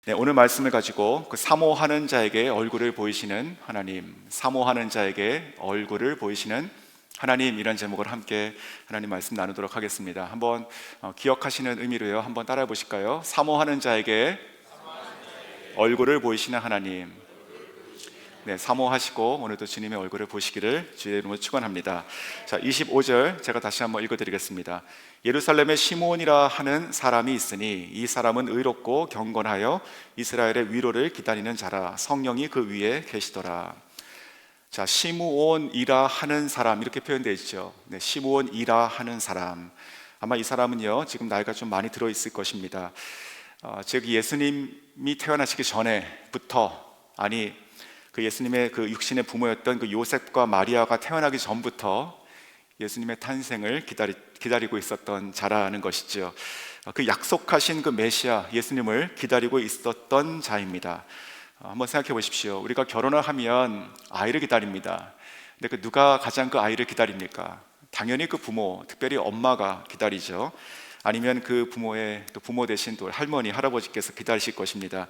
네, 오늘 말씀을 가지고 그 사모하는 자에게 얼굴을 보이시는 하나님, 사모하는 자에게 얼굴을 보이시는 하나님, 이런 제목을 함께 하나님 말씀 나누도록 하겠습니다. 한번 기억하시는 의미로요, 한번 따라해 보실까요? 사모하는 자에게 얼굴을 보이시는 하나님. 네, 사모하시고 오늘도 주님의 얼굴을 보시기를 주의 이름으로 축원합니다. 자, 25절 제가 다시 한번 읽어드리겠습니다. 예루살렘에 시므온이라 하는 사람이 있으니 이 사람은 의롭고 경건하여 이스라엘의 위로를 기다리는 자라. 성령이 그 위에 계시더라. 자, 시므온이라 하는 사람, 이렇게 표현되어 있죠. 네, 시므온이라 하는 사람. 아마 이 사람은요, 지금 나이가 좀 많이 들어 있을 것입니다. 즉 예수님이 태어나시기 전에부터, 그 예수님의 그 육신의 부모였던 그 요셉과 마리아가 태어나기 전부터 예수님의 탄생을 기다리고 있었던 자라는 것이죠. 그 약속하신 그 메시아 예수님을 기다리고 있었던 자입니다. 한번 생각해 보십시오. 우리가 결혼을 하면 아이를 기다립니다. 근데 누가 가장 그 아이를 기다립니까? 당연히 그 부모, 특별히 엄마가 기다리죠. 아니면 그 부모의 또 부모 되신 또 할머니, 할아버지께서 기다리실 것입니다.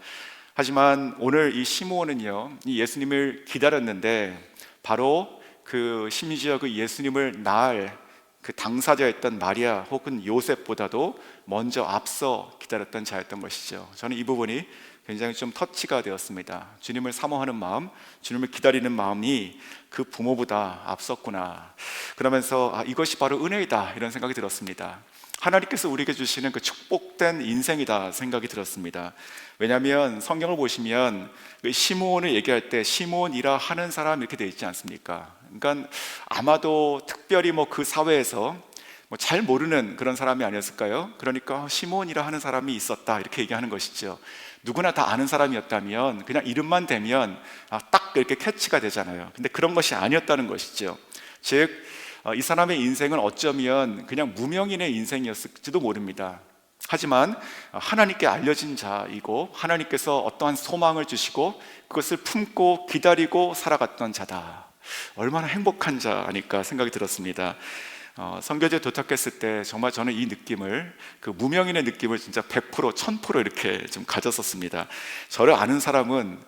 하지만 오늘 이 시므온은요, 이 예수님을 기다렸는데 바로 그 심지어 그 예수님을 낳을 그 당사자였던 마리아 혹은 요셉보다도 먼저 앞서 기다렸던 자였던 것이죠. 저는 이 부분이 굉장히 좀 터치가 되었습니다. 주님을 사모하는 마음, 주님을 기다리는 마음이 그 부모보다 앞섰구나. 그러면서 이것이 바로 은혜이다, 이런 생각이 들었습니다. 하나님께서 우리에게 주시는 그 축복된 인생이다 생각이 들었습니다. 왜냐하면 성경을 보시면 그 시므온을 얘기할 때 시므온이라 하는 사람 이렇게 되어 있지 않습니까? 그러니까 아마도 특별히 그 사회에서 잘 모르는 그런 사람이 아니었을까요? 그러니까 시므온이라 하는 사람이 있었다, 이렇게 얘기하는 것이죠. 누구나 다 아는 사람이었다면 그냥 이름만 대면 딱 이렇게 캐치가 되잖아요. 근데 그런 것이 아니었다는 것이죠. 즉 이 사람의 인생은 어쩌면 그냥 무명인의 인생이었을지도 모릅니다. 하지만 하나님께 알려진 자이고 하나님께서 어떠한 소망을 주시고 그것을 품고 기다리고 살아갔던 자다. 얼마나 행복한 자 아닐까 생각이 들었습니다. 선교지에 도착했을 때 정말 저는 이 느낌을, 그 무명인의 느낌을 진짜 100%, 1000% 이렇게 좀 가졌었습니다. 저를 아는 사람은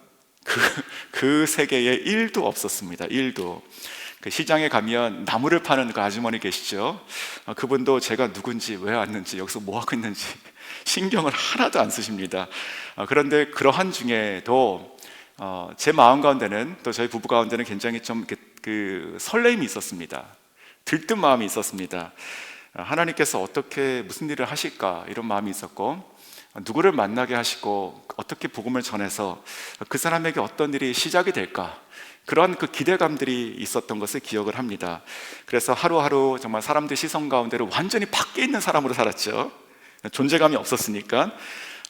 그 세계에 1도 없었습니다. 1도. 그 시장에 가면 나무를 파는 그 아주머니 계시죠? 그분도 제가 누군지, 왜 왔는지, 여기서 뭐 하고 있는지 신경을 하나도 안 쓰십니다. 그런데 그러한 중에도 제 마음 가운데는, 또 저희 부부 가운데는 굉장히 좀 그 설레임이 있었습니다. 들뜬 마음이 있었습니다. 하나님께서 어떻게 무슨 일을 하실까, 이런 마음이 있었고, 누구를 만나게 하시고 어떻게 복음을 전해서 그 사람에게 어떤 일이 시작이 될까, 그런 그 기대감들이 있었던 것을 기억을 합니다. 그래서 하루하루 정말 사람들 시선 가운데로 완전히 밖에 있는 사람으로 살았죠. 존재감이 없었으니까.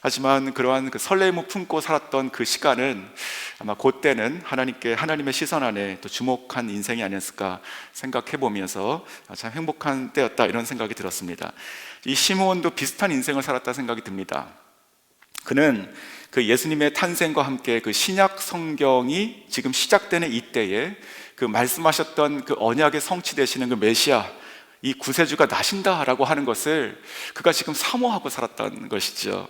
하지만 그러한 그 설렘을 품고 살았던 그 시간은 아마 그때는 하나님의 시선 안에 또 주목한 인생이 아니었을까 생각해 보면서 참 행복한 때였다, 이런 생각이 들었습니다. 이 시므온도 비슷한 인생을 살았다 생각이 듭니다. 그는 그 예수님의 탄생과 함께 그 신약 성경이 지금 시작되는 이때에 그 말씀하셨던 그 언약의 성취되시는 그 메시아, 이 구세주가 나신다라고 하는 것을 그가 지금 사모하고 살았던 것이죠.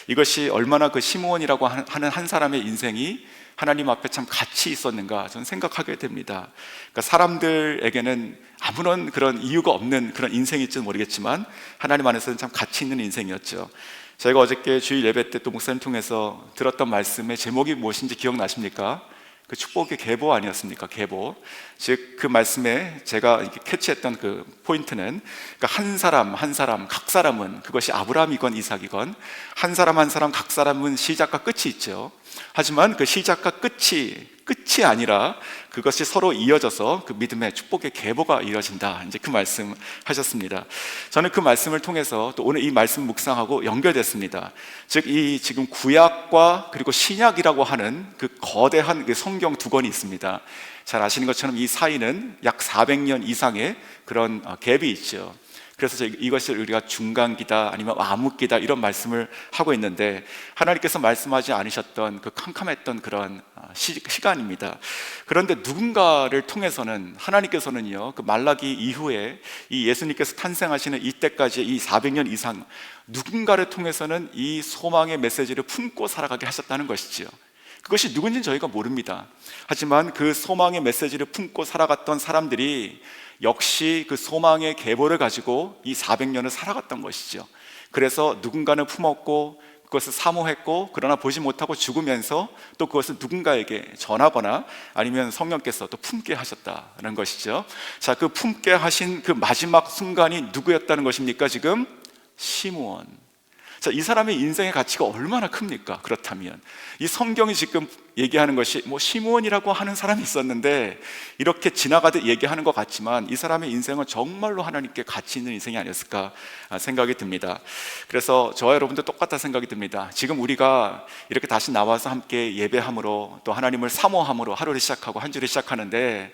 이것이 얼마나 그 시므온이라고 하는 한 사람의 인생이 하나님 앞에 참 가치 있었는가 저는 생각하게 됩니다. 그러니까 사람들에게는 아무런 그런 이유가 없는 그런 인생일지는 모르겠지만 하나님 안에서는 참 가치 있는 인생이었죠. 저희가 어저께 주일 예배 때 또 목사님 통해서 들었던 말씀의 제목이 무엇인지 기억나십니까? 그 축복의 계보 아니었습니까? 계보. 즉 그 말씀에 제가 이렇게 캐치했던 그 포인트는, 그러니까 한 사람 한 사람 각 사람은, 그것이 아브라함이건 이삭이건 한 사람 한 사람 각 사람은 시작과 끝이 있죠. 하지만 그 시작과 끝이 아니라 그것이 서로 이어져서 그 믿음의 축복의 계보가 이어진다, 이제 그 말씀 하셨습니다. 저는 그 말씀을 통해서 또 오늘 이 말씀 묵상하고 연결됐습니다. 즉 이 지금 구약과 그리고 신약이라고 하는 그 거대한 그 성경 두 권이 있습니다. 잘 아시는 것처럼 이 사이는 약 400년 이상의 그런 갭이 있죠. 그래서 이것을 우리가 중간기다 아니면 암흑기다 이런 말씀을 하고 있는데, 하나님께서 말씀하지 않으셨던 그 캄캄했던 그런 시간입니다. 그런데 누군가를 통해서는 하나님께서는요, 그 말라기 이후에 이 예수님께서 탄생하시는 이때까지 이 400년 이상 누군가를 통해서는 이 소망의 메시지를 품고 살아가게 하셨다는 것이지요. 그것이 누군지는 저희가 모릅니다. 하지만 그 소망의 메시지를 품고 살아갔던 사람들이 역시 그 소망의 계보를 가지고 이 400년을 살아갔던 것이죠. 그래서 누군가는 품었고 그것을 사모했고, 그러나 보지 못하고 죽으면서 또 그것을 누군가에게 전하거나 아니면 성령께서 또 품게 하셨다는 것이죠. 자, 그 품게 하신 그 마지막 순간이 누구였다는 것입니까? 지금 시므온. 자, 이 사람의 인생의 가치가 얼마나 큽니까? 그렇다면 이 성경이 지금 얘기하는 것이 시므온이라고 하는 사람이 있었는데 이렇게 지나가듯 얘기하는 것 같지만 이 사람의 인생은 정말로 하나님께 가치 있는 인생이 아니었을까 생각이 듭니다. 그래서 저와 여러분도 똑같다 생각이 듭니다. 지금 우리가 이렇게 다시 나와서 함께 예배함으로 또 하나님을 사모함으로 하루를 시작하고 한 주를 시작하는데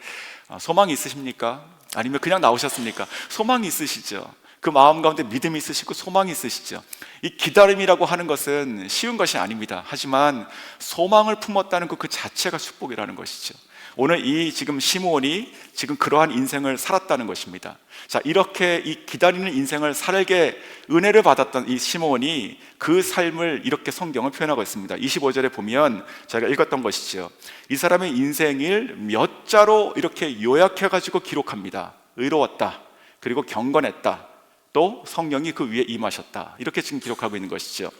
소망이 있으십니까? 아니면 그냥 나오셨습니까? 소망이 있으시죠? 그 마음 가운데 믿음이 있으시고 소망이 있으시죠. 이 기다림이라고 하는 것은 쉬운 것이 아닙니다. 하지만 소망을 품었다는 그 자체가 축복이라는 것이죠. 오늘 이 지금 시므온이 지금 그러한 인생을 살았다는 것입니다. 자, 이렇게 이 기다리는 인생을 살게 은혜를 받았던 이 시므온이 그 삶을 이렇게 성경을 표현하고 있습니다. 25절에 보면 제가 읽었던 것이죠. 이 사람의 인생을 몇 자로 이렇게 요약해가지고 기록합니다. 의로웠다, 그리고 경건했다, 또 성령이 그 위에 임하셨다, 이렇게 지금 기록하고 있는 것이죠.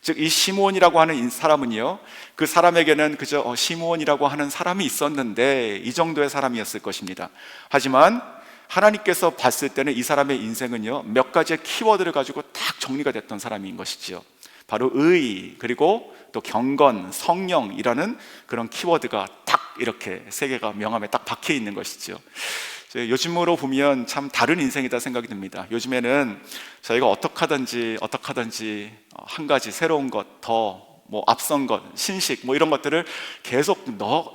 즉 이 시므온이라고 하는 사람은요, 그 사람에게는 그저 시므온이라고 하는 사람이 있었는데 이 정도의 사람이었을 것입니다. 하지만 하나님께서 봤을 때는 이 사람의 인생은요, 몇 가지의 키워드를 가지고 딱 정리가 됐던 사람인 것이죠. 바로 의, 그리고 또 경건, 성령이라는 그런 키워드가 딱 이렇게 세 개가 명함에 딱 박혀 있는 것이죠. 요즘으로 보면 참 다른 인생이다 생각이 듭니다. 요즘에는 저희가 어떻게 하든지 한 가지 새로운 것, 더 앞선 것, 신식 이런 것들을 계속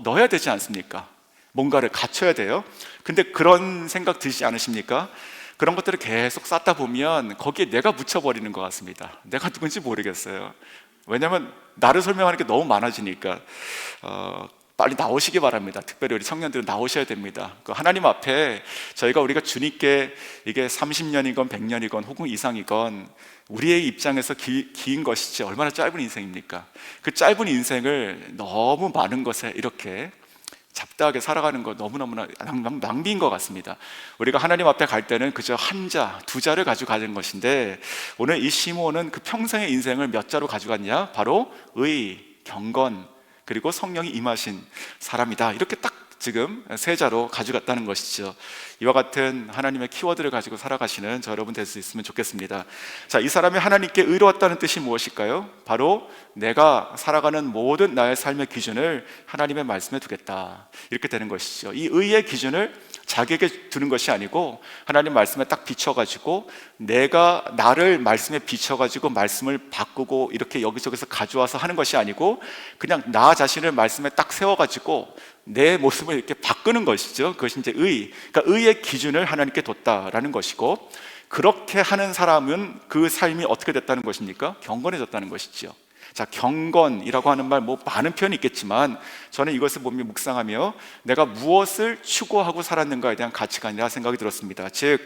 넣어야 되지 않습니까? 뭔가를 갖춰야 돼요. 근데 그런 생각 드시지 않으십니까? 그런 것들을 계속 쌓다 보면 거기에 내가 묻혀버리는 것 같습니다. 내가 누군지 모르겠어요. 왜냐하면 나를 설명하는 게 너무 많아지니까 빨리 나오시기 바랍니다. 특별히 우리 청년들은 나오셔야 됩니다. 그 하나님 앞에 우리가 주님께 이게 30년이건 100년이건 혹은 이상이건 우리의 입장에서 긴 것이지 얼마나 짧은 인생입니까? 그 짧은 인생을 너무 많은 것에 이렇게 잡다하게 살아가는 것 너무너무나 낭비인 것 같습니다. 우리가 하나님 앞에 갈 때는 그저 한 자, 두 자를 가지고 가는 것인데 오늘 이 시므온은 그 평생의 인생을 몇 자로 가져갔냐? 바로 의, 경건, 그리고 성령이 임하신 사람이다, 이렇게 딱 지금 세 자로 가져갔다는 것이죠. 이와 같은 하나님의 키워드를 가지고 살아가시는 저 여러분 될 수 있으면 좋겠습니다. 자, 이 사람이 하나님께 의로웠다는 뜻이 무엇일까요? 바로 내가 살아가는 모든 나의 삶의 기준을 하나님의 말씀에 두겠다, 이렇게 되는 것이죠. 이 의의 기준을 자기에게 두는 것이 아니고 하나님 말씀에 딱 비춰가지고 내가 나를 말씀에 비춰가지고 말씀을 바꾸고 이렇게 여기저기서 가져와서 하는 것이 아니고 그냥 나 자신을 말씀에 딱 세워가지고 내 모습을 이렇게 바꾸는 것이죠. 그것이 이제 그러니까 의의 기준을 하나님께 뒀다라는 것이고, 그렇게 하는 사람은 그 삶이 어떻게 됐다는 것입니까? 경건해졌다는 것이죠. 자, 경건이라고 하는 말 많은 표현이 있겠지만 저는 이것을 보며 묵상하며 내가 무엇을 추구하고 살았는가에 대한 가치관이라 생각이 들었습니다. 즉,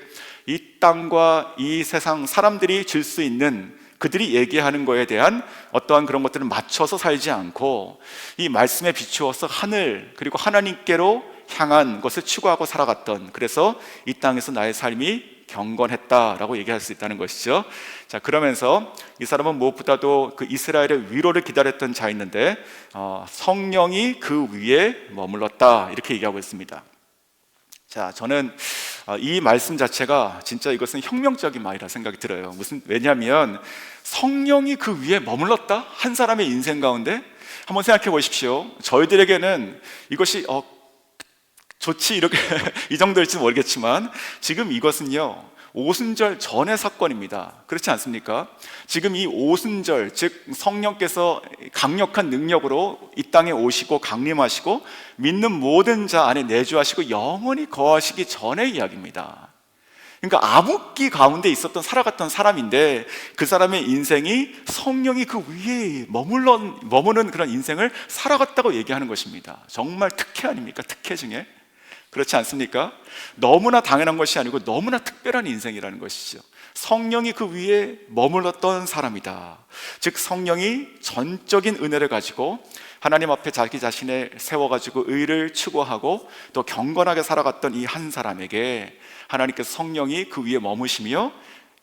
이 땅과 이 세상 사람들이 줄 수 있는 그들이 얘기하는 거에 대한 어떠한 그런 것들을 맞춰서 살지 않고 이 말씀에 비추어서 하늘 그리고 하나님께로 향한 것을 추구하고 살아갔던, 그래서 이 땅에서 나의 삶이 경건했다라고 얘기할 수 있다는 것이죠. 자, 그러면서 이 사람은 무엇보다도 그 이스라엘의 위로를 기다렸던 자였는데 성령이 그 위에 머물렀다, 이렇게 얘기하고 있습니다. 자, 저는 이 말씀 자체가 진짜 이것은 혁명적인 말이라 생각이 들어요. 왜냐하면 성령이 그 위에 머물렀다? 한 사람의 인생 가운데? 한번 생각해 보십시오. 저희들에게는 이것이 좋지 이렇게 이 정도일지 모르겠지만 지금 이것은요 오순절 전의 사건입니다. 그렇지 않습니까? 지금 이 오순절, 즉 성령께서 강력한 능력으로 이 땅에 오시고 강림하시고 믿는 모든 자 안에 내주하시고 영원히 거하시기 전의 이야기입니다. 그러니까 암흑기 가운데 있었던 살아갔던 사람인데 그 사람의 인생이 성령이 그 위에 머무는 그런 인생을 살아갔다고 얘기하는 것입니다. 정말 특혜 아닙니까? 특혜 중에. 그렇지 않습니까? 너무나 당연한 것이 아니고 너무나 특별한 인생이라는 것이죠. 성령이 그 위에 머물렀던 사람이다. 즉 성령이 전적인 은혜를 가지고 하나님 앞에 자기 자신을 세워가지고 의를 추구하고 또 경건하게 살아갔던 이 한 사람에게 하나님께서 성령이 그 위에 머무시며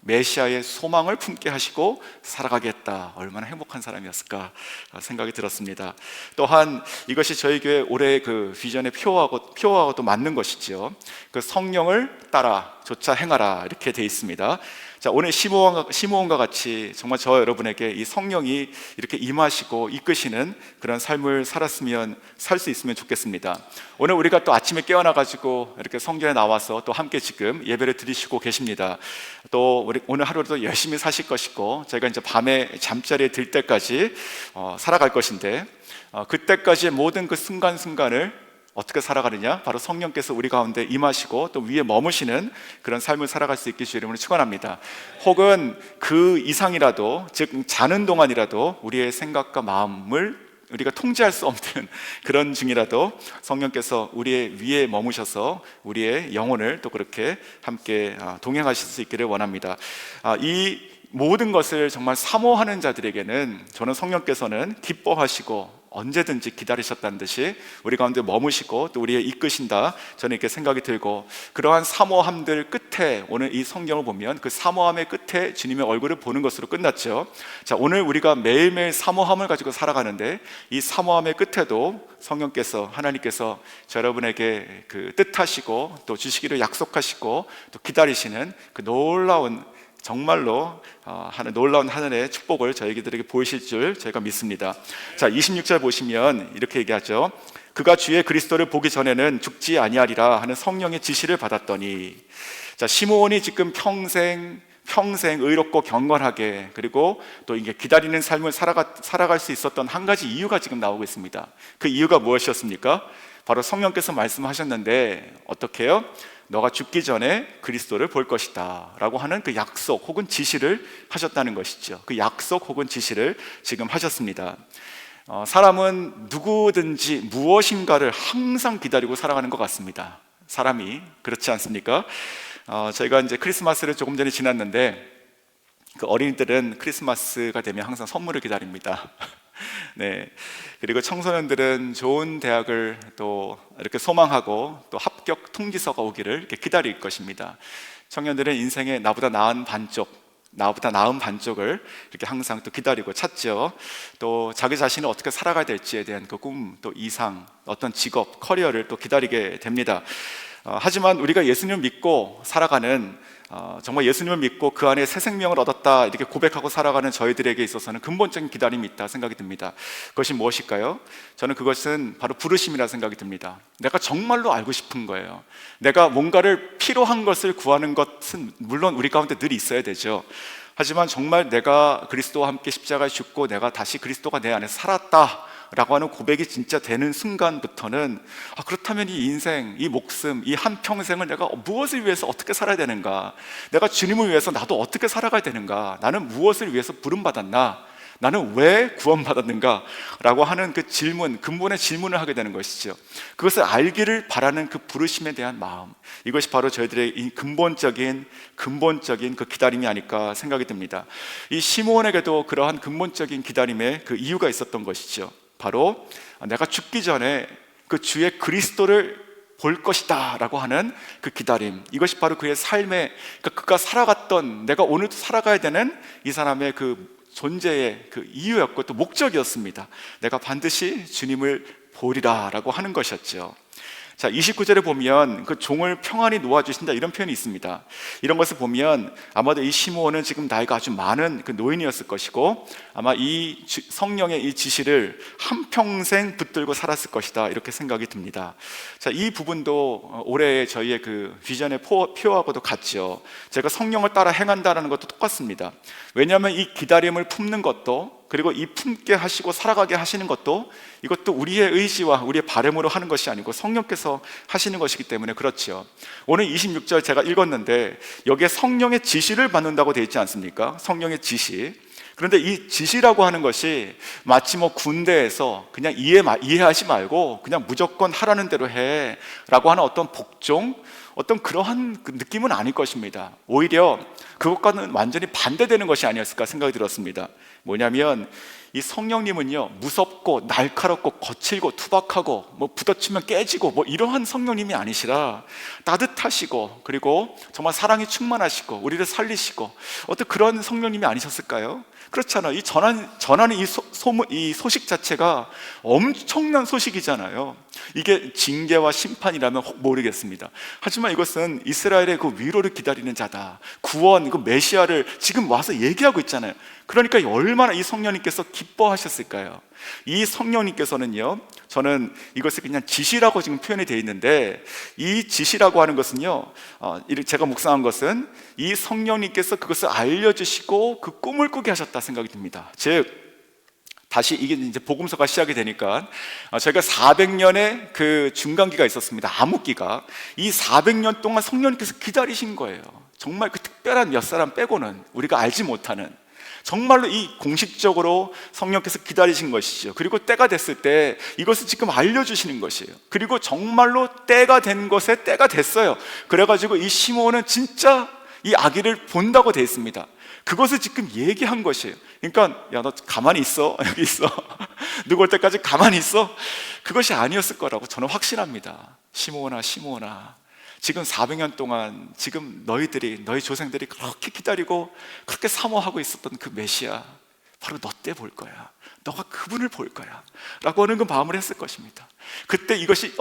메시아의 소망을 품게 하시고 살아가겠다. 얼마나 행복한 사람이었을까 생각이 들었습니다. 또한 이것이 저희 교회 올해의 그 비전의 표어하고도 맞는 것이죠. 그 성령을 따라 조차 행하라 이렇게 되어 있습니다. 자, 오늘 시므온과 같이 정말 저 여러분에게 이 성령이 이렇게 임하시고 이끄시는 그런 삶을 살 수 있으면 좋겠습니다. 오늘 우리가 또 아침에 깨어나가지고 이렇게 성전에 나와서 또 함께 지금 예배를 드리시고 계십니다. 또 우리 오늘 하루도 열심히 사실 것이고 저희가 이제 밤에 잠자리에 들 때까지 살아갈 것인데 그때까지의 모든 그 순간순간을 어떻게 살아가느냐? 바로 성령께서 우리 가운데 임하시고 또 위에 머무시는 그런 삶을 살아갈 수 있길 주 이름으로 축원합니다. 혹은 그 이상이라도, 즉 자는 동안이라도 우리의 생각과 마음을 우리가 통제할 수 없는 그런 중이라도 성령께서 우리의 위에 머무셔서 우리의 영혼을 또 그렇게 함께 동행하실 수 있기를 원합니다. 이 모든 것을 정말 사모하는 자들에게는 저는 성령께서는 기뻐하시고 언제든지 기다리셨다는 듯이 우리 가운데 머무시고 또 우리의 이끄신다, 저는 이렇게 생각이 들고, 그러한 사모함들 끝에 오늘 이 성경을 보면 그 사모함의 끝에 주님의 얼굴을 보는 것으로 끝났죠. 자, 오늘 우리가 매일매일 사모함을 가지고 살아가는데 이 사모함의 끝에도 성령께서, 하나님께서 여러분에게 그 뜻하시고 또 주시기를 약속하시고 또 기다리시는 그 놀라운, 정말로 놀라운 하늘의 축복을 저희들에게 보이실 줄 저희가 믿습니다. 자, 26절 보시면 이렇게 얘기하죠. 그가 주의 그리스도를 보기 전에는 죽지 아니하리라 하는 성령의 지시를 받았더니, 자, 시므온이 지금 평생 의롭고 경건하게, 그리고 또 이게 기다리는 삶을 살아갈 수 있었던 한 가지 이유가 지금 나오고 있습니다. 그 이유가 무엇이었습니까? 바로 성령께서 말씀하셨는데 어떻게 해요? 너가 죽기 전에 그리스도를 볼 것이다 라고 하는 그 약속 혹은 지시를 하셨다는 것이죠. 그 약속 혹은 지시를 지금 하셨습니다. 사람은 누구든지 무엇인가를 항상 기다리고 살아가는 것 같습니다. 사람이 그렇지 않습니까? 저희가 이제 크리스마스를 조금 전에 지났는데 그 어린이들은 크리스마스가 되면 항상 선물을 기다립니다. 네. 그리고 청소년들은 좋은 대학을 또 이렇게 소망하고 또 합격 통지서가 오기를 이렇게 기다릴 것입니다. 청년들은 인생에 나보다 나은 반쪽을 이렇게 항상 또 기다리고 찾죠. 또 자기 자신을 어떻게 살아가야 될지에 대한 그 꿈, 또 이상, 어떤 직업, 커리어를 또 기다리게 됩니다. 하지만 우리가 예수님을 믿고 살아가는, 정말 예수님을 믿고 그 안에 새 생명을 얻었다 이렇게 고백하고 살아가는 저희들에게 있어서는 근본적인 기다림이 있다 생각이 듭니다. 그것이 무엇일까요? 저는 그것은 바로 부르심이라 생각이 듭니다. 내가 정말로 알고 싶은 거예요. 내가 뭔가를 필요한 것을 구하는 것은 물론 우리 가운데 늘 있어야 되죠. 하지만 정말 내가 그리스도와 함께 십자가에 죽고 내가 다시 그리스도가 내 안에 살았다 라고 하는 고백이 진짜 되는 순간부터는 그렇다면 이 인생, 이 목숨, 이 한평생을 내가 무엇을 위해서 어떻게 살아야 되는가, 내가 주님을 위해서 나도 어떻게 살아가야 되는가, 나는 무엇을 위해서 부름받았나, 나는 왜 구원받았는가 라고 하는 그 질문, 근본의 질문을 하게 되는 것이죠. 그것을 알기를 바라는 그 부르심에 대한 마음, 이것이 바로 저희들의 이 근본적인 그 기다림이 아닐까 생각이 듭니다. 이 시므온에게도 그러한 근본적인 기다림의 그 이유가 있었던 것이죠. 바로 내가 죽기 전에 그 주의 그리스도를 볼 것이다 라고 하는 그 기다림, 이것이 바로 그의 삶의, 그러니까 그가 살아갔던, 내가 오늘도 살아가야 되는 이 사람의 그 존재의 그 이유였고 또 목적이었습니다. 내가 반드시 주님을 보리라 라고 하는 것이었죠. 자, 29절에 보면 그 종을 평안히 놓아주신다 이런 표현이 있습니다. 이런 것을 보면 아마도 이 시므온은 지금 나이가 아주 많은 그 노인이었을 것이고 아마 이 성령의 이 지시를 한평생 붙들고 살았을 것이다 이렇게 생각이 듭니다. 자, 이 부분도 올해 저희의 그 비전의 표하고도 같죠. 제가 성령을 따라 행한다는 것도 똑같습니다. 왜냐하면 이 기다림을 품는 것도 그리고 이 품게 하시고 살아가게 하시는 것도 이것도 우리의 의지와 우리의 바람으로 하는 것이 아니고 성령께서 하시는 것이기 때문에 그렇지요. 오늘 26절 제가 읽었는데 여기에 성령의 지시를 받는다고 되어 있지 않습니까? 성령의 지시. 그런데 이 지시라고 하는 것이 마치 군대에서 그냥 이해하지 말고 그냥 무조건 하라는 대로 해 라고 하는 어떤 복종, 어떤 그러한 그 느낌은 아닐 것입니다. 오히려 그것과는 완전히 반대되는 것이 아니었을까 생각이 들었습니다. 뭐냐면 이 성령님은요, 무섭고 날카롭고 거칠고 투박하고 부딪히면 깨지고 이러한 성령님이 아니시라 따뜻하시고, 그리고 정말 사랑이 충만하시고 우리를 살리시고 어떤 그런 성령님이 아니셨을까요? 그렇잖아요. 이 전하는 이 소식 자체가 엄청난 소식이잖아요. 이게 징계와 심판이라면 혹 모르겠습니다. 하지만 이것은 이스라엘의 그 위로를 기다리는 자다, 구원, 그 메시아를 지금 와서 얘기하고 있잖아요. 그러니까 얼마나 이 성령님께서 기뻐하셨을까요? 이 성령님께서는요, 저는 이것을 그냥 지시라고 지금 표현이 되어 있는데, 이 지시라고 하는 것은요, 제가 묵상한 것은 이 성령님께서 그것을 알려주시고 그 꿈을 꾸게 하셨다 생각이 듭니다. 즉, 다시 이게 이제 복음서가 시작이 되니까 저희가 400년의 그 중간기가 있었습니다. 암흑기가. 이 400년 동안 성령님께서 기다리신 거예요. 정말 그 특별한 몇 사람 빼고는, 우리가 알지 못하는, 정말로 이 공식적으로 성령께서 기다리신 것이죠. 그리고 때가 됐을 때 이것을 지금 알려주시는 것이에요. 그리고 정말로 때가 된 것에 때가 됐어요. 그래가지고 이 시므온은 진짜 이 아기를 본다고 되어 있습니다. 그것을 지금 얘기한 것이에요. 그러니까 야, 너 가만히 있어, 여기 있어, 누구 올 때까지 가만히 있어, 그것이 아니었을 거라고 저는 확신합니다. 시므온아, 시므온아, 지금 400년 동안 지금 너희 조상들이 그렇게 기다리고 그렇게 사모하고 있었던 그 메시아, 바로 너 때 볼 거야. 너가 그분을 볼 거야 라고 하는 그 마음을 했을 것입니다. 그때 이것이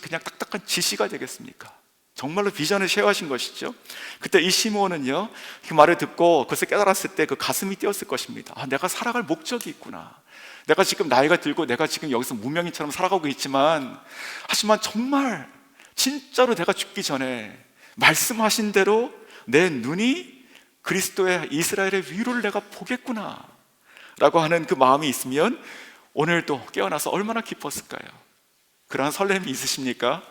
그냥 딱딱한 지시가 되겠습니까? 정말로 비전을 쉐어하신 것이죠. 그때 이 시므온은요, 그 말을 듣고 그것을 깨달았을 때 그 가슴이 뛰었을 것입니다. 내가 살아갈 목적이 있구나. 내가 지금 나이가 들고 내가 지금 여기서 무명인처럼 살아가고 있지만, 하지만 정말 진짜로 내가 죽기 전에 말씀하신 대로 내 눈이 그리스도의 이스라엘의 위로를 내가 보겠구나 라고 하는 그 마음이 있으면 오늘도 깨어나서 얼마나 기뻤을까요? 그러한 설렘이 있으십니까?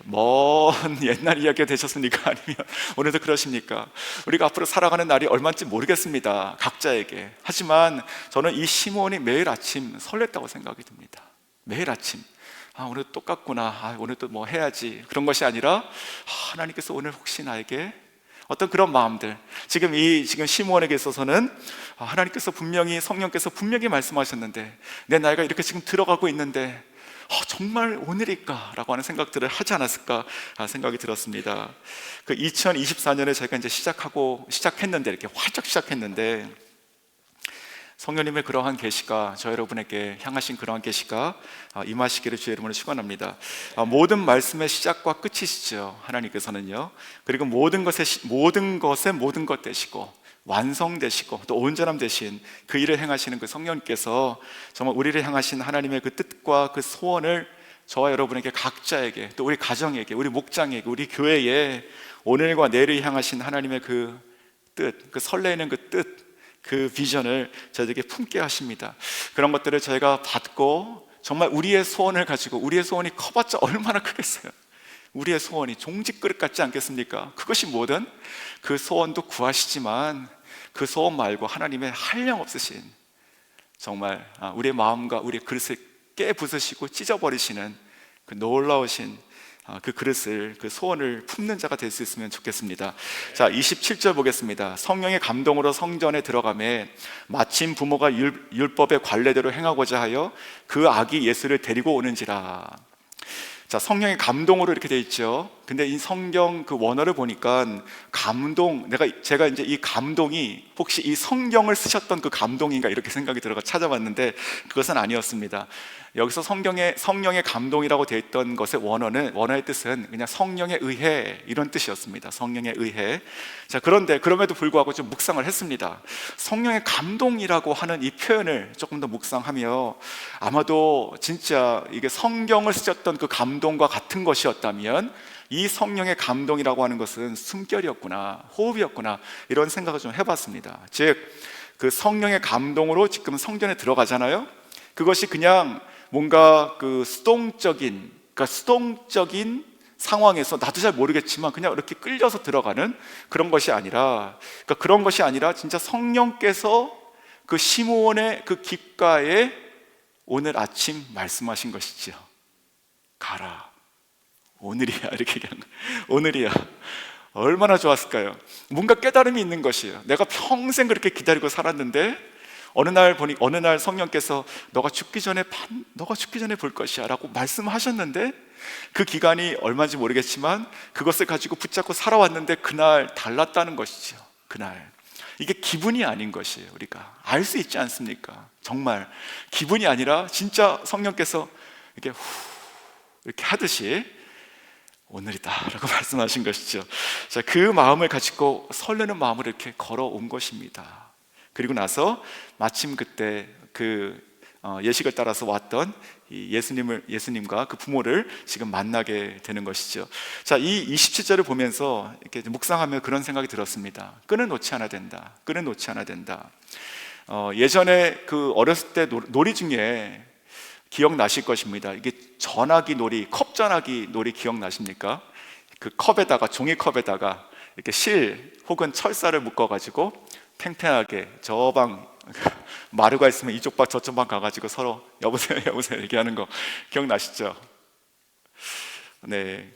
먼 옛날 이야기가 되셨습니까? 아니면 오늘도 그러십니까? 우리가 앞으로 살아가는 날이 얼마인지 모르겠습니다, 각자에게. 하지만 저는 이 시므온이 매일 아침 설렜다고 생각이 듭니다. 매일 아침 오늘 똑같구나, 오늘 또 뭐 해야지, 그런 것이 아니라 하나님께서 오늘 혹시 나에게 어떤 그런 마음들, 지금 시므온에게 있어서는 하나님께서 분명히, 성령께서 분명히 말씀하셨는데 내 나이가 이렇게 지금 들어가고 있는데 정말 오늘일까? 라고 하는 생각들을 하지 않았을까 생각이 들었습니다. 그 2024년에 저희가 이제 시작했는데, 이렇게 활짝 시작했는데, 성령님의 그러한 계시가, 저 여러분에게 향하신 그러한 계시가 임하시기를 주의 이름으로 축원합니다. 모든 말씀의 시작과 끝이시죠, 하나님께서는요. 그리고 모든 것의 모든 것 되시고 완성되시고 또 온전함 되신 그 일을 행하시는 그 성령님께서 정말 우리를 향하신 하나님의 그 뜻과 그 소원을 저와 여러분에게, 각자에게, 또 우리 가정에게, 우리 목장에게, 우리 교회에 오늘과 내일을 향하신 하나님의 그 뜻, 그 설레는 그 뜻, 그 비전을 저희에게 품게 하십니다. 그런 것들을 저희가 받고 정말 우리의 소원을 가지고, 우리의 소원이 커봤자 얼마나 크겠어요. 우리의 소원이 종직그릇 같지 않겠습니까? 그것이 뭐든 그 소원도 구하시지만 그 소원 말고 하나님의 한량없으신, 정말 우리의 마음과 우리의 그릇을 깨부수시고 찢어버리시는 그 놀라우신 그 그릇을, 그 소원을 품는 자가 될 수 있으면 좋겠습니다. 자, 27절 보겠습니다. 성령의 감동으로 성전에 들어가매 마침 부모가 율법의 관례대로 행하고자 하여 그 아기 예수를 데리고 오는지라. 자, 성령의 감동으로 이렇게 돼 있죠. 근데 이 성경 그 원어를 보니까 제가 이제 이 감동이 혹시 이 성경을 쓰셨던 그 감동인가 이렇게 생각이 들어가 찾아봤는데 그것은 아니었습니다. 여기서 성령의 감동이라고 되어 있던 것의 원어의 뜻은 그냥 성령에 의해, 이런 뜻이었습니다. 성령에 의해. 자, 그런데 그럼에도 불구하고 좀 묵상을 했습니다. 성령의 감동이라고 하는 이 표현을 조금 더 묵상하며, 아마도 진짜 이게 성경을 쓰셨던 그 감동과 같은 것이었다면 이 성령의 감동이라고 하는 것은 숨결이었구나, 호흡이었구나, 이런 생각을 좀 해봤습니다. 즉 그 성령의 감동으로 지금 성전에 들어가잖아요. 그것이 그냥 뭔가 그 수동적인 상황에서 나도 잘 모르겠지만 그냥 이렇게 끌려서 들어가는 그런 것이 아니라, 진짜 성령께서 그 시므온의 그 귓가에 오늘 아침 말씀하신 것이죠. 가라, 오늘이야, 이렇게 얘기한 거예요. 오늘이야. 얼마나 좋았을까요? 뭔가 깨달음이 있는 것이에요. 내가 평생 그렇게 기다리고 살았는데 어느 날 성령께서 너가 죽기 전에 볼 것이야 라고 말씀하셨는데, 그 기간이 얼마인지 모르겠지만 그것을 가지고 붙잡고 살아왔는데 그날 달랐다는 것이죠. 그날 이게 기분이 아닌 것이에요. 우리가 알 수 있지 않습니까? 정말 기분이 아니라 진짜 성령께서 이렇게 하듯이 오늘이다 라고 말씀하신 것이죠. 자, 그 마음을 가지고 설레는 마음으로 이렇게 걸어온 것입니다. 그리고 나서 마침 그때 예식을 따라서 왔던 이 예수님과 그 부모를 지금 만나게 되는 것이죠. 자, 이 27절을 보면서 이렇게 묵상하며 그런 생각이 들었습니다. 끈을 놓지 않아야 된다. 끈을 놓지 않아야 된다. 예전에 그 어렸을 때 놀이 중에 기억나실 것입니다. 이게 전화기 놀이, 컵 전화기 놀이 기억나십니까? 그 종이컵에다가 이렇게 실 혹은 철사를 묶어가지고 팽팽하게 저방 마루가 있으면 이쪽 방 저쪽 방 가가지고 서로 여보세요 얘기하는 거 기억나시죠? 네,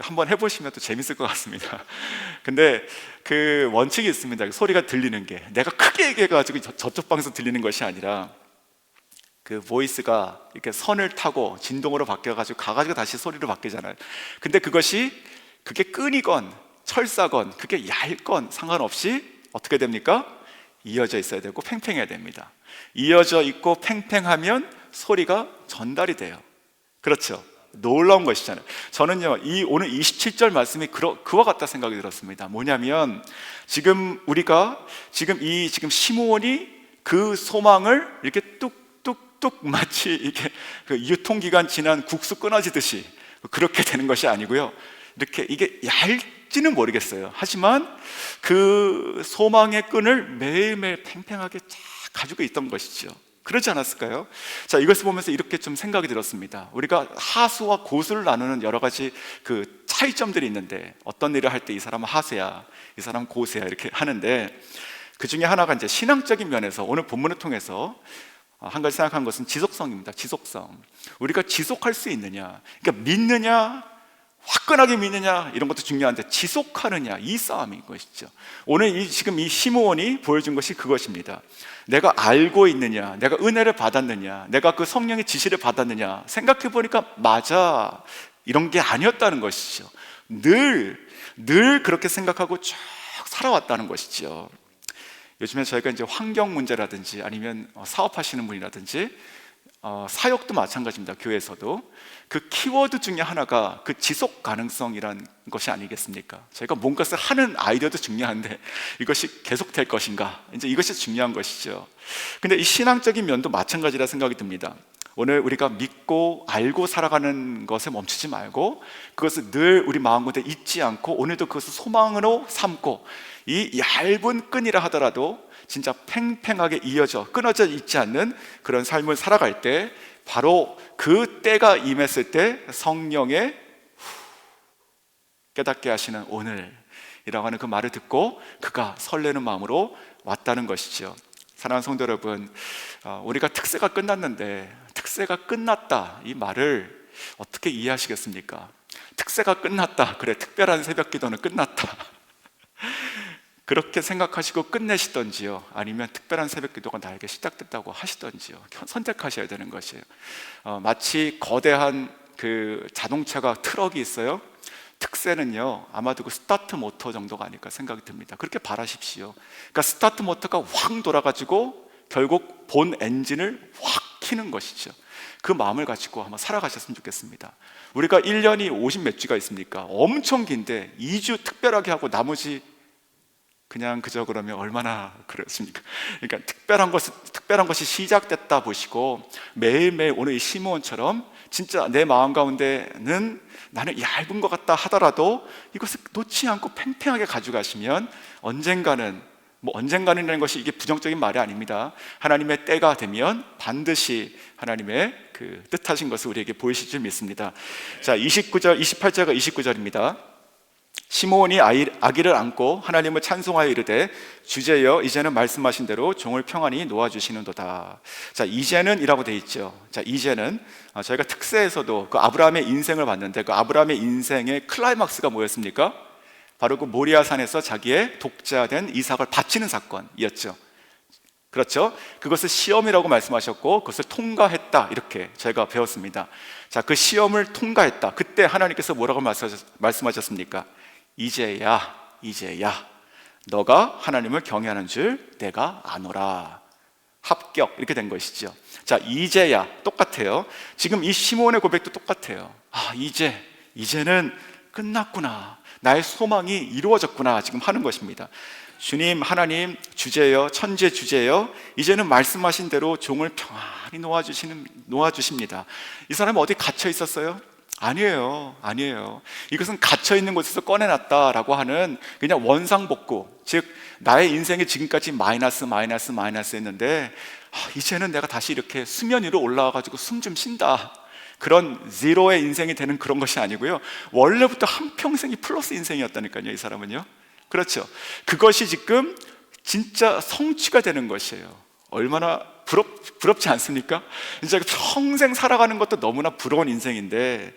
한번 해보시면 또 재밌을 것 같습니다. 근데 그 원칙이 있습니다. 소리가 들리는 게 내가 크게 얘기해가지고 저쪽 방에서 들리는 것이 아니라 그 보이스가 이렇게 선을 타고 진동으로 바뀌어가지고 가가지고 다시 소리로 바뀌잖아요. 근데 그게 끈이건 철사건 그게 얇건 상관없이 어떻게 됩니까? 이어져 있어야 되고 팽팽해야 됩니다. 이어져 있고 팽팽하면 소리가 전달이 돼요. 그렇죠? 놀라운 것이잖아요. 저는요, 오늘 27절 말씀이 그와 같다 생각이 들었습니다. 뭐냐면 지금 시므온이 그 소망을 이렇게 뚝뚝뚝 마치 이렇게 그 유통기간 지난 국수 끊어지듯이 그렇게 되는 것이 아니고요. 이렇게 이게 얇지는 모르겠어요. 하지만 그 소망의 끈을 매일매일 팽팽하게 쫙 가지고 있던 것이죠. 그러지 않았을까요? 자, 이것을 보면서 이렇게 좀 생각이 들었습니다. 우리가 하수와 고수를 나누는 여러 가지 그 차이점들이 있는데, 어떤 일을 할 때 이 사람은 하수야, 이 사람은 고수야 이렇게 하는데, 그 중에 하나가 이제 신앙적인 면에서 오늘 본문을 통해서 한 가지 생각한 것은 지속성입니다. 지속성. 우리가 지속할 수 있느냐, 그러니까 믿느냐, 화끈하게 믿느냐, 이런 것도 중요한데 지속하느냐, 이 싸움인 것이죠. 오늘 지금 이 시므온이 보여준 것이 그것입니다. 내가 알고 있느냐, 내가 은혜를 받았느냐, 내가 그 성령의 지시를 받았느냐, 생각해 보니까 맞아, 이런 게 아니었다는 것이죠. 늘 그렇게 생각하고 쭉 살아왔다는 것이죠. 요즘에 저희가 이제 환경 문제라든지 아니면 사업하시는 분이라든지 사역도 마찬가지입니다. 교회에서도 그 키워드 중에 하나가 그 지속 가능성이란 것이 아니겠습니까? 저희가 뭔가를 하는 아이디어도 중요한데 이것이 계속될 것인가, 이제 이것이 중요한 것이죠. 근데 이 신앙적인 면도 마찬가지라 생각이 듭니다. 오늘 우리가 믿고 알고 살아가는 것에 멈추지 말고 그것을 늘 우리 마음가운데 잊지 않고 오늘도 그것을 소망으로 삼고, 이 얇은 끈이라 하더라도 진짜 팽팽하게 끊어져 있지 않는 그런 삶을 살아갈 때, 바로 그 때가 임했을 때 성령의 깨닫게 하시는 오늘이라고 하는 그 말을 듣고 그가 설레는 마음으로 왔다는 것이죠. 사랑하는 성도 여러분, 우리가 특세가 끝났는데 특세가 끝났다, 이 말을 어떻게 이해하시겠습니까? 특세가 끝났다, 그래, 특별한 새벽 기도는 끝났다 그렇게 생각하시고 끝내시던지요, 아니면 특별한 새벽 기도가 나에게 시작됐다고 하시던지요, 선택하셔야 되는 것이에요. 마치 거대한 그 자동차가 트럭이 있어요. 특세는요, 아마도 그 스타트 모터 정도가 아닐까 생각이 듭니다. 그렇게 바라십시오. 그러니까 스타트 모터가 확 돌아가지고 결국 본 엔진을 확 키는 것이죠. 그 마음을 가지고 한번 살아가셨으면 좋겠습니다. 우리가 1년이 50 몇 주가 있습니까? 엄청 긴데 2주 특별하게 하고 나머지 그냥 그저 그러면 얼마나 그렇습니까? 그러니까 특별한 것이 시작됐다 보시고, 매일매일 오늘 이 시므온처럼 진짜 내 마음 가운데는 나는 얇은 것 같다 하더라도 이것을 놓지 않고 팽팽하게 가져가시면 언젠가는 뭐 언젠가는이라는 것이 이게 부정적인 말이 아닙니다. 하나님의 때가 되면 반드시 하나님의 그 뜻하신 것을 우리에게 보이실 줄 믿습니다. 자, 28절과 29절입니다. 시므온이 아기를 안고 하나님을 찬송하여 이르되 주제여 이제는 말씀하신 대로 종을 평안히 놓아주시는도다. 자, 이제는 이라고 돼 있죠. 자, 이제는 저희가 특세에서도 그 아브라함의 인생을 봤는데 그 아브라함의 인생의 클라이막스가 뭐였습니까? 바로 그 모리아산에서 자기의 독자된 이삭을 바치는 사건이었죠. 그렇죠? 그것을 시험이라고 말씀하셨고 그것을 통과했다 이렇게 저희가 배웠습니다. 자, 그 시험을 통과했다. 그때 하나님께서 뭐라고 말씀하셨습니까? 이제야 너가 하나님을 경외하는 줄 내가 아노라. 합격 이렇게 된 것이죠. 자, 이제야 똑같아요. 지금 이 시므온의 고백도 똑같아요. 이제는 끝났구나. 나의 소망이 이루어졌구나 지금 하는 것입니다. 주님 하나님 주제여 천재 주제여 이제는 말씀하신 대로 종을 평안히 놓아주십니다. 이 사람은 어디 갇혀 있었어요? 아니에요. 이것은 갇혀 있는 곳에서 꺼내놨다라고 하는 그냥 원상복구, 즉 나의 인생이 지금까지 마이너스 했는데 이제는 내가 다시 이렇게 수면 위로 올라와가지고 숨 좀 쉰다, 그런 제로의 인생이 되는 그런 것이 아니고요, 원래부터 한평생이 플러스 인생이었다니까요. 이 사람은요. 그렇죠. 그것이 지금 진짜 성취가 되는 것이에요. 얼마나 부럽지 않습니까? 진짜 평생 살아가는 것도 너무나 부러운 인생인데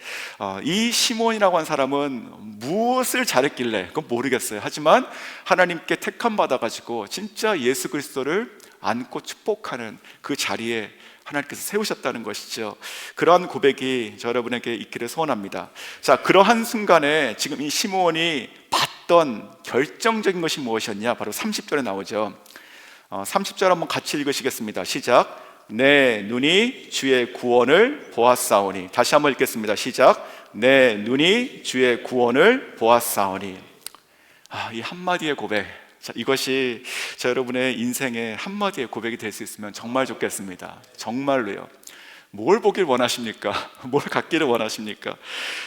이 시몬이라고 한 사람은 무엇을 잘했길래 그건 모르겠어요. 하지만 하나님께 택함 받아가지고 진짜 예수 그리스도를 안고 축복하는 그 자리에 하나님께서 세우셨다는 것이죠. 그러한 고백이 저 여러분에게 있기를 소원합니다. 자, 그러한 순간에 지금 이 시므온이 봤던 결정적인 것이 무엇이었냐? 바로 30절에 나오죠. 30절 한번 같이 읽으시겠습니다. 시작. 내 눈이 주의 구원을 보았사오니. 다시 한번 읽겠습니다. 시작. 내 눈이 주의 구원을 보았사오니. 이 한마디의 고백, 자, 이것이 저 여러분의 인생의 한마디의 고백이 될 수 있으면 정말 좋겠습니다. 정말로요. 뭘 보길 원하십니까? 뭘 갖기를 원하십니까?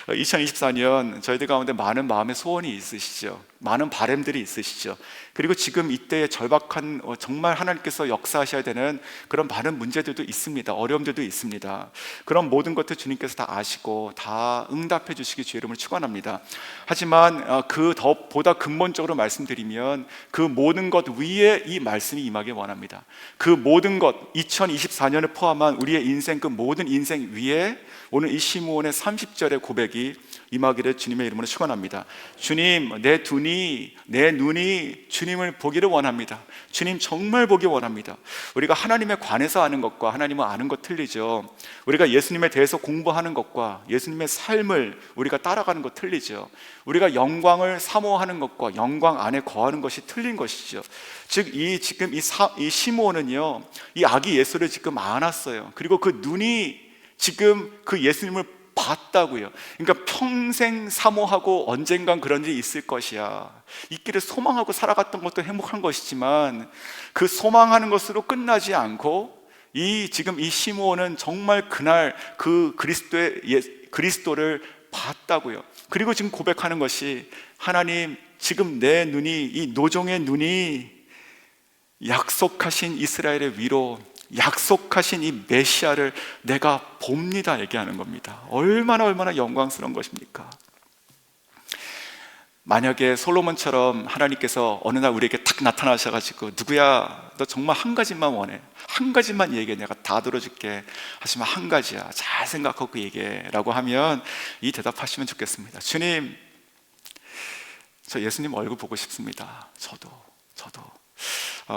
2024년 저희들 가운데 많은 마음의 소원이 있으시죠. 많은 바람들이 있으시죠. 그리고 지금 이때의 절박한 정말 하나님께서 역사하셔야 되는 그런 많은 문제들도 있습니다. 어려움들도 있습니다. 그런 모든 것들 주님께서 다 아시고 다 응답해 주시기 주의 이름을 축원합니다. 하지만 그 보다 근본적으로 말씀드리면 그 모든 것 위에 이 말씀이 임하길 원합니다. 그 모든 것 2024년을 포함한 우리의 인생 그 모든 인생 위에 오늘 이 시므온의 30절의 고백이 임하기를 주님의 이름으로 축원합니다. 주님, 내 눈이 주님을 보기를 원합니다. 주님 정말 보기 원합니다. 우리가 하나님에 관해서 아는 것과 하나님을 아는 것 틀리죠. 우리가 예수님에 대해서 공부하는 것과 예수님의 삶을 우리가 따라가는 것 틀리죠. 우리가 영광을 사모하는 것과 영광 안에 거하는 것이 틀린 것이죠. 즉 지금 이 시므온은요, 이 아기 예수를 지금 안았어요. 그리고 그 눈이 지금 그 예수님을 봤다고요. 그러니까 평생 사모하고 언젠간 그런 일이 있을 것이야. 있기를 소망하고 살아갔던 것도 행복한 것이지만 그 소망하는 것으로 끝나지 않고 지금 이 시므온은 정말 그날 그 그리스도를 봤다고요. 그리고 지금 고백하는 것이 하나님, 지금 내 눈이, 이 노종의 눈이 약속하신 이스라엘의 위로, 약속하신 이 메시아를 내가 봅니다 얘기하는 겁니다. 얼마나 영광스러운 것입니까? 만약에 솔로몬처럼 하나님께서 어느 날 우리에게 탁 나타나셔가지고 누구야, 너 정말 한 가지만 원해, 한 가지만 얘기해, 내가 다 들어줄게. 하지만 한 가지야, 잘 생각하고 얘기해 라고 하면 이 대답하시면 좋겠습니다. 주님, 저 예수님 얼굴 보고 싶습니다. 저도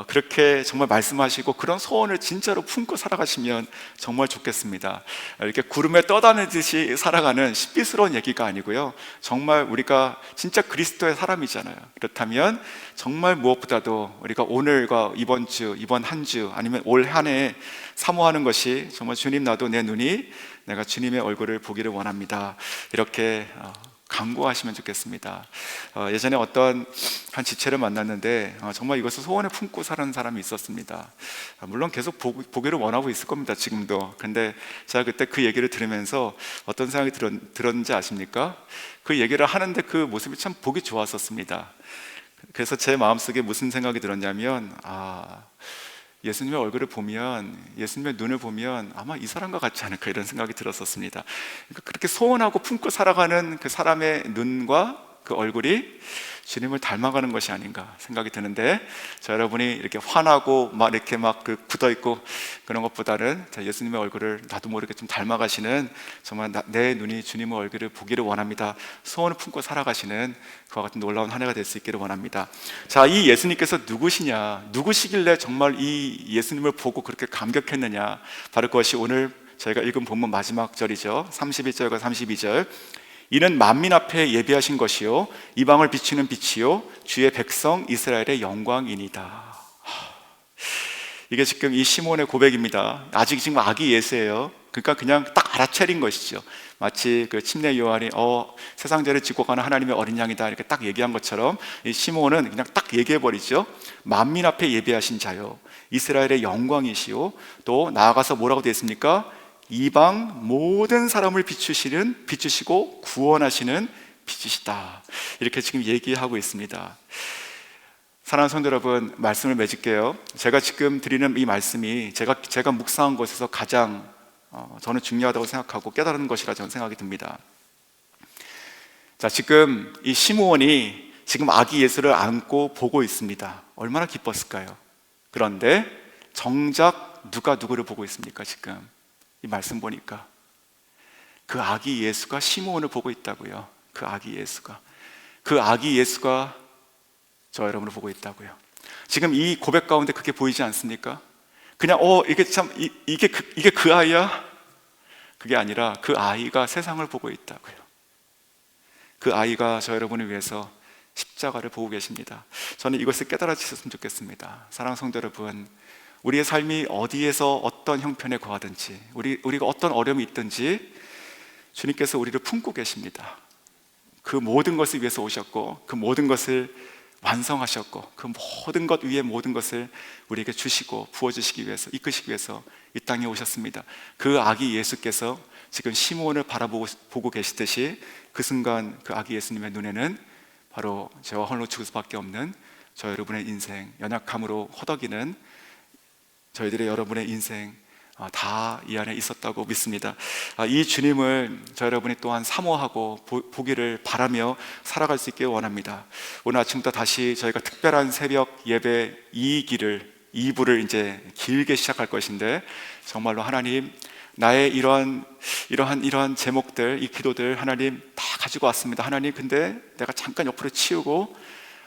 그렇게 정말 말씀하시고 그런 소원을 진짜로 품고 살아가시면 정말 좋겠습니다. 이렇게 구름에 떠다니듯이 살아가는 신비스러운 얘기가 아니고요, 정말 우리가 진짜 그리스도의 사람이잖아요. 그렇다면 정말 무엇보다도 우리가 오늘과 이번 주, 이번 한 주, 아니면 올 한 해 사모하는 것이 정말 주님, 나도 내 눈이 내가 주님의 얼굴을 보기를 원합니다. 이렇게 간구하시면 좋겠습니다. 예전에 어떤 한 지체를 만났는데 정말 이것을 소원에 품고 사는 사람이 있었습니다. 물론 계속 보기를 원하고 있을 겁니다, 지금도. 근데 제가 그때 그 얘기를 들으면서 어떤 생각이 들었는지 아십니까? 그 얘기를 하는데 그 모습이 참 보기 좋았었습니다. 그래서 제 마음속에 무슨 생각이 들었냐면, 예수님의 얼굴을 보면, 예수님의 눈을 보면 아마 이 사람과 같지 않을까, 이런 생각이 들었었습니다. 그러니까 그렇게 소원하고 품고 살아가는 그 사람의 눈과 그 얼굴이 주님을 닮아가는 것이 아닌가 생각이 드는데, 여러분이 이렇게 환하고 막 이렇게 막 굳어 있고 그런 것보다는 예수님의 얼굴을 나도 모르게 좀 닮아가시는, 정말 내 눈이 주님의 얼굴을 보기를 원합니다. 소원을 품고 살아가시는 그와 같은 놀라운 한 해가 될 수 있기를 원합니다. 자, 이 예수님께서 누구시길래 정말 이 예수님을 보고 그렇게 감격했느냐, 바로 그것이 오늘 저희가 읽은 본문 마지막 절이죠. 31절과 32절. 이는 만민 앞에 예비하신 것이요 이방을 비추는 빛이요 주의 백성 이스라엘의 영광이니이다. 이게 지금 이 시몬의 고백입니다. 아직 지금 아기 예수예요. 그러니까 그냥 딱 알아차린 것이죠. 마치 그 침례 요한이 세상 죄를 짓고 가는 하나님의 어린 양이다 이렇게 딱 얘기한 것처럼, 이 시몬은 그냥 딱 얘기해 버리죠. 만민 앞에 예비하신 자요 이스라엘의 영광이시요, 또 나아가서 뭐라고 되어 있습니까? 이방 모든 사람을 비추시고 구원하시는 빛이시다, 이렇게 지금 얘기하고 있습니다. 사랑하는 성도 여러분, 말씀을 맺을게요. 제가 지금 드리는 이 말씀이 제가 묵상한 것에서 가장 저는 중요하다고 생각하고 깨달은 것이라 저는 생각이 듭니다. 자, 지금 이 시므온이 지금 아기 예수를 안고 보고 있습니다. 얼마나 기뻤을까요? 그런데 정작 누가 누구를 보고 있습니까? 지금 이 말씀 보니까 그 아기 예수가 시므온을 보고 있다고요. 그 아기 예수가 저 여러분을 보고 있다고요. 지금 이 고백 가운데 그게 보이지 않습니까? 그냥 이게 그 아이야? 그게 아니라 그 아이가 세상을 보고 있다고요. 그 아이가 저 여러분을 위해서 십자가를 보고 계십니다. 저는 이것을 깨달아주셨으면 좋겠습니다. 사랑하는 성도 여러분, 우리의 삶이 어디에서 어떤 형편에 거하든지, 우리가 어떤 어려움이 있든지 주님께서 우리를 품고 계십니다. 그 모든 것을 위해서 오셨고, 그 모든 것을 완성하셨고, 그 모든 것 위에 모든 것을 우리에게 주시고 부어주시기 위해서, 이끄시기 위해서 이 땅에 오셨습니다. 그 아기 예수께서 지금 시므온을 보고 계시듯이 그 순간 그 아기 예수님의 눈에는 바로 저와 홀로 죽을 수밖에 없는 저 여러분의 인생, 연약함으로 허덕이는 저희들의 여러분의 인생 다 이 안에 있었다고 믿습니다. 이 주님을 저 여러분이 또한 사모하고 보기를 바라며 살아갈 수 있길 원합니다. 오늘 아침부터 다시 저희가 특별한 새벽 예배 2부를 이제 길게 시작할 것인데, 정말로 하나님, 나의 이러한 제목들, 이 기도들 하나님 다 가지고 왔습니다. 하나님, 근데 내가 잠깐 옆으로 치우고,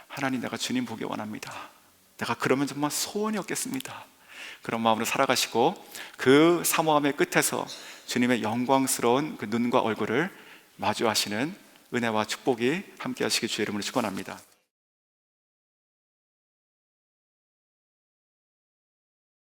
하나님, 내가 주님 보기 원합니다. 내가 그러면 정말 소원이 없겠습니다. 그런 마음으로 살아가시고, 그 사모함의 끝에서 주님의 영광스러운 그 눈과 얼굴을 마주하시는 은혜와 축복이 함께 하시길 주의 이름으로 축원합니다.